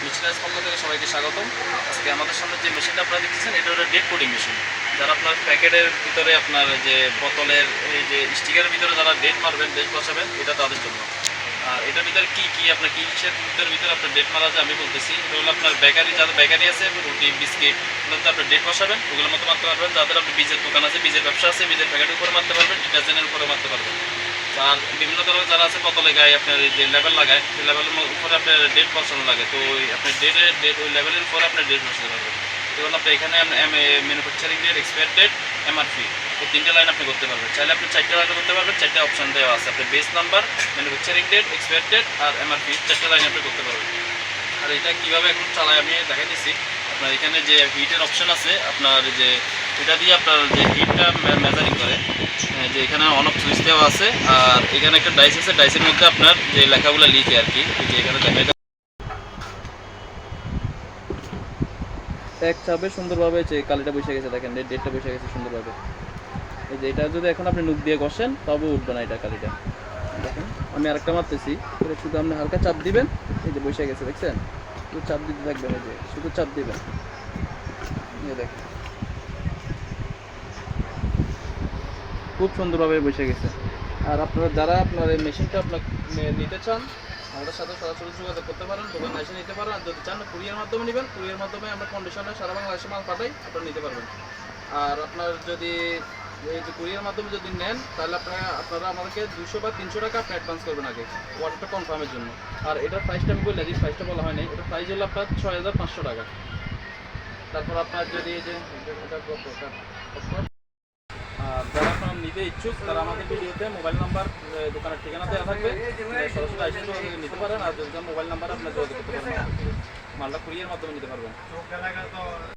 Missionaries পক্ষ থেকে সবাইকে স্বাগতম। আজকে আমাদের সামনে যে মেশিনটা আপনারা দেখতেছেন এটা হলো ডেট কোডিং মেশিন। যারা আপনার প্যাকেটের ভিতরে আপনার যে বোতলের এই যে স্টিকারের ভিতরে যারা ডেট মারবেন, ডেট বসাবেন, এটা তাদের জন্য। আর এটার ভিতরে কি আপনার কি কিসের ভিতরে আপনার ডেট মারা যায় আমি বলতেছি। এটা হলো আপনার বেকারি, যাদের বেকারি আছে, রুটি বিস্কিট, ওগুলোতে আপনার ডেট বসাবেন, ওগুলোর মতো মারতে পারবেন। যাদের আপনি বীজের দোকান আছে, বীজের ব্যবসা আছে, বীজের প্যাকেটের উপরে মারতে পারবেন, ডিটারজেন্টের উপরে মারতে পারবেন। আর বিভিন্ন ধরনের যারা আছে বোতলে গায়ে আপনার যে লেবেল লাগায়, সেই লেবেলের উপরে আপনার ডেট বসানো লাগে, তো ওই আপনার ডেট ওই লেবেলের উপরে আপনার ডেট বসাতে পারবেন। এবার আপনি এখানে manufacturing date, expire date, MRP, এই তিনটে লাইন আপনি করতে পারবেন। চাইলে আপনি 4টে লাইনে করতে পারবেন। 4টে অপশন দেওয়া আছে, আপনার batch number, manufacturing date, expire date আর এমআরপি, 4টে লাইন আপনি করতে পারবেন। আর এটা কীভাবে এখন চালায় আমি দেখাই দিচ্ছি। আপনার এখানে যে হিটের অপশন আছে, আপনার যে এটা দিয়ে আপনার যে হিটটা মেজারিং করে, যে এখানে অনেক সুইচ দেওয়া আছে। আর এখানে একটা ডাইস আছে, ডাইসের মধ্যে আপনার যে লেখাগুলো লিখে আর কি, যে এখানে দেখাই এক চাপে সুন্দরভাবে যে কালিটা বসে গেছে, দেখেন ডেটটা বসে গেছে সুন্দরভাবে। এই যে এটা যদি এখন আপনি নুক দিয়ে ঘষেন তবে উঠবে না এটা কালিটা। দেখেন আমি আরেকটা মারতেছি, শুধু আপনি হালকা চাপ দিবেন, এই যে বসে গেছে, দেখছেন? শুধু চাপ দিতে থাকবেন, এই যে শুধু চাপ দিবেন, দেখেন খুব সুন্দরভাবে বসে গেছে। আর আপনারা যারা আপনার এই মেশিনটা আপনার নিতে চান, আমাদের সাথে সরাসরি যোগাযোগ করতে পারেন, দোকানে এসে নিতে পারেন। আর যদি চান কুরিয়ার মাধ্যমে নেবেন, কুরিয়ার মাধ্যমে আমরা কন্ডিশনে সারা বাংলাদেশে মাল পাঠাই, আপনারা নিতে পারবেন। আর আপনার যদি এই যে কুরিয়ার মাধ্যমে যদি নেন, তাহলে আপনারা আমাদেরকে 200 বা 300 টাকা আপনি অ্যাডভান্স করবেন আগে, অর্ডারটা কনফার্মের জন্য। আর এটার প্রাইসটা আমি বলে দিই, প্রাইসটা বলা হয়নি। এটার প্রাইস হলো আপনার 6500 টাকা। তারপর আপনার যদি এই যে যারা আপনারা নিতে ইচ্ছুক, তারা আমাদের ভিডিওতে মোবাইল নাম্বার, দোকানের ঠিকানা দেওয়া থাকবে, সরাসরি এসে নিতে পারেন। আর যদি মোবাইল নাম্বার আপনার যোগাযোগ করতে পারবেন, মালটা কুরিয়ার মাধ্যমে নিতে পারবেন।